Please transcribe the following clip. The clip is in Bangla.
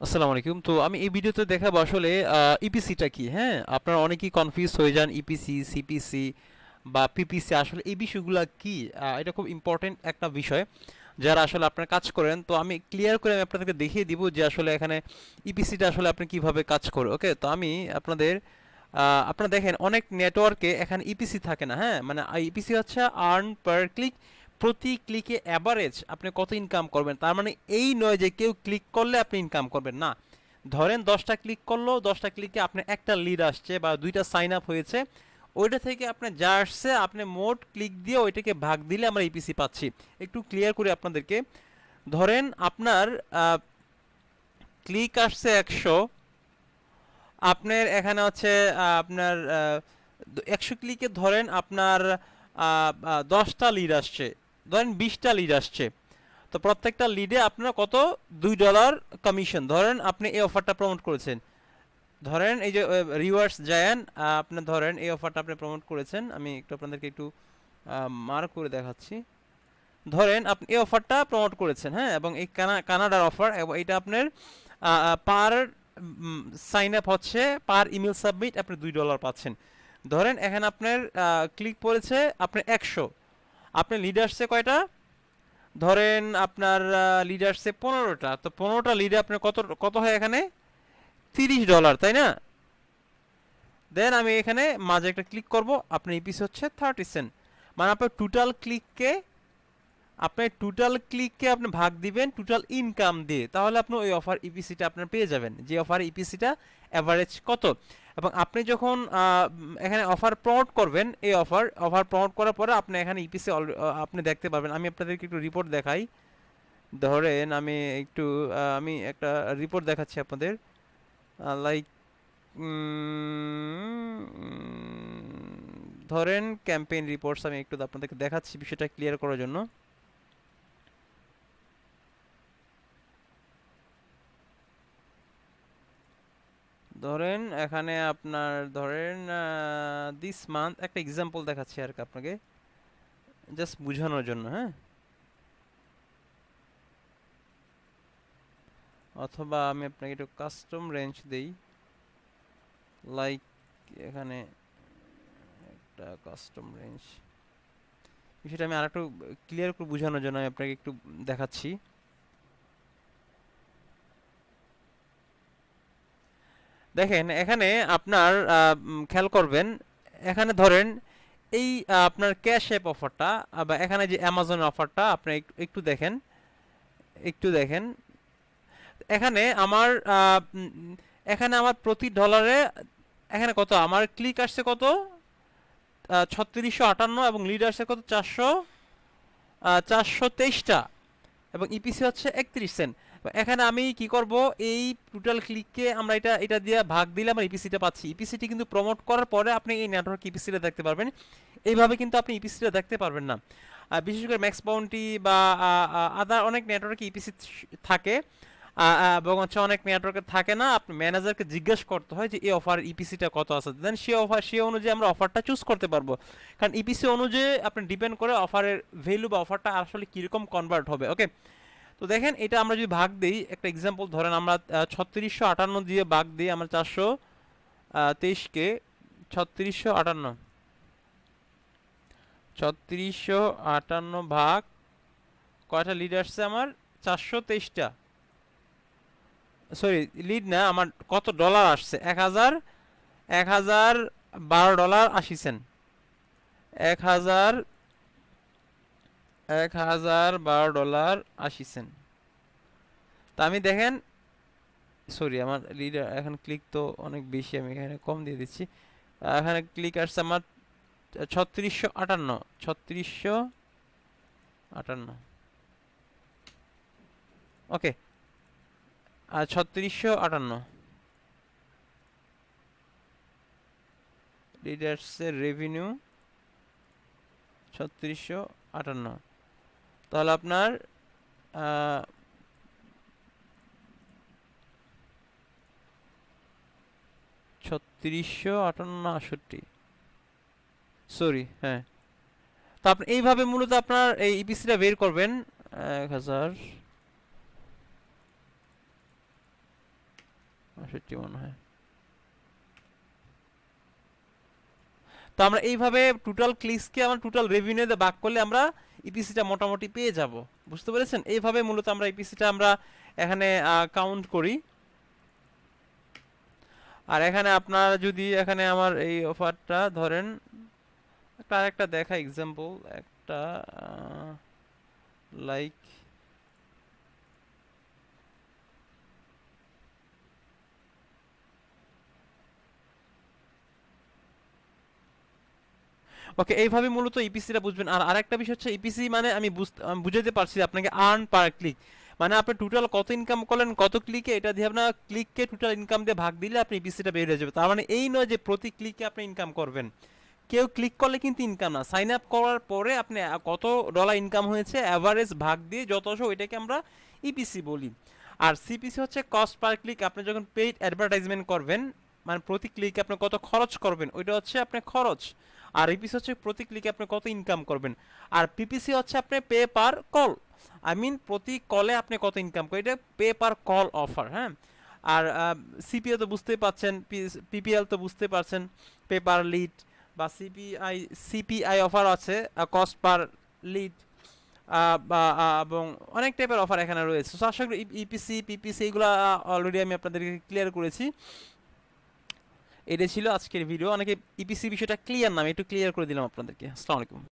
আসসালামু আলাইকুম। তো আমি এই ভিডিওতে দেখাবো আসলে ইপিসিটা কি। হ্যাঁ, আপনারা অনেকেই কনফিউজ হয়ে যান ইপিসি, সিপিসি বা পিপিসি আসলে এই বিষয়গুলো কি। এটা খুব ইম্পর্টেন্ট একটা বিষয় যারা আসলে আপনারা কাজ করেন। তো আমি ক্লিয়ার করে আমি আপনাদেরকে দেখিয়ে দিব যে আসলে এখানে ইপিসিটা আসলে আপনি কিভাবে কাজ করে। ওকে, তো আমি আপনাদের আপনারা দেখেন অনেক নেটওয়ার্কে এখানে ইপিসি থাকে না। হ্যাঁ, মানে ইপিসি হচ্ছে আর্ন পার ক্লিক, প্রতি ক্লিকে অ্যাভারেজ আপনি কত ইনকাম করবেন। তার মানে এই নয় যে কেউ ক্লিক করলে আপনি ইনকাম করবেন না। ধরেন 10টা ক্লিক করলো, 10টা ক্লিকে আপনার একটা লিড আসছে বা 2টা সাইন আপ হয়েছে, ওইটা থেকে আপনি যা আসছে আপনি মোট ক্লিক দিয়ে ওইটাকে ভাগ দিলে আমরা ইপিসি পাচ্ছি। একটু ক্লিয়ার করে আপনাদেরকে, ধরেন আপনার ক্লিক আসছে 100, আপনার এখানে হচ্ছে আপনার 100 ক্লিকে ধরেন আপনার 10টা লিড আসছে, ধরেন 20টা লিড আসছে। তো প্রত্যেকটা লিডে আপনার কত, $2 কমিশন। ধরেন আপনি এই অফারটা প্রমোট করেছেন, ধরেন এই যে রিওয়ার্ডস জায়ান, আপনি ধরেন এই অফারটা আপনি প্রমোট করেছেন। আমি একটু আপনাদেরকে একটু মার্ক করে দেখাচ্ছি। ধরেন আপনি এই অফারটা প্রমোট করেছেন, হ্যাঁ, এবং এই কানাডার অফার, এবং এটা আপনার পার সাইন আপ হচ্ছে, পার ইমেল সাবমিট আপনি $2 পাচ্ছেন। ধরেন এখানে আপনার ক্লিক পড়েছে আপনার 100, আপনার লিড আসছে কয়টা, ধরেন আপনার লিড আসছে 15টা। তো 15টা লিডে আপনার কত কত হয় এখানে, $30, তাই না? দেন আমি এখানে মাঝে একটা ক্লিক করব, আপনার ইপিসি হচ্ছে 30 সেন্ট। মানে আপনার টোটাল ক্লিককে আপনি ভাগ দিবেন টোটাল ইনকাম দিয়ে, তাহলে আপনি ওই অফার ইপিসিটা আপনার পেয়ে যাবেন, যে অফার ইপিসিটা অ্যাভারেজ কত। এবং আপনি যখন এখানে অফার প্রমোট করবেন, এই অফার প্রমোট করার পরে আপনি এখানে ইপিসি আপনি দেখতে পারবেন। আমি আপনাদেরকে একটু রিপোর্ট দেখাই। ধরেন আমি একটু আমি একটা রিপোর্ট দেখাচ্ছি আপনাদের, লাইক ধরেন ক্যাম্পেইন রিপোর্টস। আমি একটু আপনাদেরকে দেখাচ্ছি বিষয়টা ক্লিয়ার করার জন্য। ধরেন এখানে আপনার ধরেন দিস মান্থ একটা এক্সাম্পল দেখাচ্ছি আর কি আপনাকে, জাস্ট বোঝানোর জন্য। হ্যাঁ, অথবা আমি আপনাকে একটু কাস্টম রেঞ্জ দেই, লাইক এখানে একটা কাস্টম রেঞ্জ, বিষয়টা আমি আর একটু ক্লিয়ার করে বোঝানোর জন্য আমি আপনাকে একটু দেখাচ্ছি। দেখেন এখানে আপনার খেয়াল করবেন, এখানে ধরেন এই আপনার ক্যাশ অ্যাপ অফারটা বা এখানে যে অ্যামাজন অফারটা আপনি একটু দেখেন, একটু দেখেন। এখানে আমার এখানে আমার প্রতি ডলারে এখানে কত আমার ক্লিক আসছে কত, 3658, এবং লিড আসছে কত, 423টা, এবং ইপিসি হচ্ছে 31 সেন্ট। এখানে আমি কি করব, এই টোটাল ক্লিককে আমরা এটা এটা দিয়ে ভাগ দিলে আমরা ইপিসিটা পাচ্ছি। ইপিসিটি কিন্তু প্রমোট করার পরে আপনি এই নেটওয়ার্ক ইপিসিটা দেখতে পারবেন, এইভাবে কিন্তু আপনি ইপিসিটা দেখতে পারবেন না। বিশেষ করে ম্যাক্স বাউন্টি বা আদার অনেক নেটওয়ার্কে ইপিসি থাকে, এবং হচ্ছে অনেক নেটওয়ার্কে থাকে না। আপনি ম্যানেজারকে জিজ্ঞেস করতে হয় যে এই অফার ইপিসিটা কত আছে, দেন সে অনুযায়ী আমরা অফারটা চুজ করতে পারবো। কারণ ইপিসি অনুযায়ী আপনি ডিপেন্ড করে অফারের ভ্যালু বা অফারটা আসলে কীরকম কনভার্ট হবে। ওকে, তো দেখেন এটা আমরা যদি ভাগ দিই, একটা এক্সাম্পল ধরেন আমরা 3658 দিয়ে ভাগ দিই আমরা 423কে, 3658, 3658 ভাগ কয়টা লিড আসছে আমার, 423টা। সরি, লিড না, আমার কত ডলার আসছে, 1012 $80। 1012 $80। তা আমি দেখেন, সরি আমার লিডার এখন ক্লিক তো অনেক বেশি, আমি এখানে কম দিয়ে দিচ্ছি। এখানে ক্লিক আসছে আমার 3658, 3658। ওকে, আর 3658 লিডার্সের রেভিনিউ 3658, তাহলে আপনার 3658, 68, সরি, হ্যাঁ। তো আপনি এইভাবে মূলত আপনার এই ইপিসিটা বের করবেন। 1000, 65 মনে হয়। তো আমরা এইভাবে টোটাল ক্লিকসকে আমরা টোটাল রেভিনিউতে ভাগ করলে আমরা ইপিসিটা মোটামুটি পেয়ে যাব। বুঝতে পেরেছেন? এইভাবে মূলত আমরা ইপিসিটা আমরা এখানে কাউন্ট করি। আর এখানে আপনার যদি এখানে আমার এই অফারটা ধরেন একটা আরেকটা দেখা এক্সাম্পল একটা লাইক ওকে, এইভাবে মূলত ইপিসিটা বুঝবেন। আর আরেকটা বিষয় হচ্ছে ইপিসি মানে আমি বুঝাতে পারছি আপনাকে আর্ন পার ক্লিক, মানে আপনি টোটাল কত ইনকাম করলেন কত ক্লিকে, এটা দিয়ে আপনার ক্লিককে টোটাল ইনকাম দিয়ে ভাগ দিলে আপনি ইপিসিটা বের হয়ে যাবে। তার মানে এই নয় যে প্রতি ক্লিকে আপনি ইনকাম করবেন, কেউ ক্লিক করলে কিন্তু ইনকাম না, সাইন আপ করার পরে আপনি কত ডলার ইনকাম হয়েছে অ্যাভারেজ ভাগ দিয়ে যত আসে ওইটাকে আমরা ইপিসি বলি। আর সিপিসি হচ্ছে কস্ট পার ক্লিক, আপনি যখন পেইড অ্যাডভার্টাইজমেন্ট করবেন মানে প্রতি ক্লিকে আপনি কত খরচ করবেন ওইটা হচ্ছে আপনার খরচ। আর ইপিসি হচ্ছে প্রতি ক্লিকে আপনি কত ইনকাম করবেন। আর পিপিসি হচ্ছে আপনি pay per call, I mean প্রতি কলে আপনি কত ইনকাম করেন, এটা পে পার কল অফার। হ্যাঁ, আর সিপিএ তো বুঝতেই পারছেন, পিপিএল তো বুঝতে পারছেন, পে পার লিড বা সিপিআই অফার আছে, কস্ট পার লিড বা এবং অনেক টাইপের অফার এখানে রয়েছে। সো আশা করি ইপিসি পিপিসি এগুলো অলরেডি আমি আপনাদেরকে ক্লিয়ার করেছি। এটা ছিল আজকের ভিডিও। অনেকে ইপিসি বিষয়টা ক্লিয়ার না, আমি একটু ক্লিয়ার করে দিলাম আপনাদেরকে। আসসালামু আলাইকুম।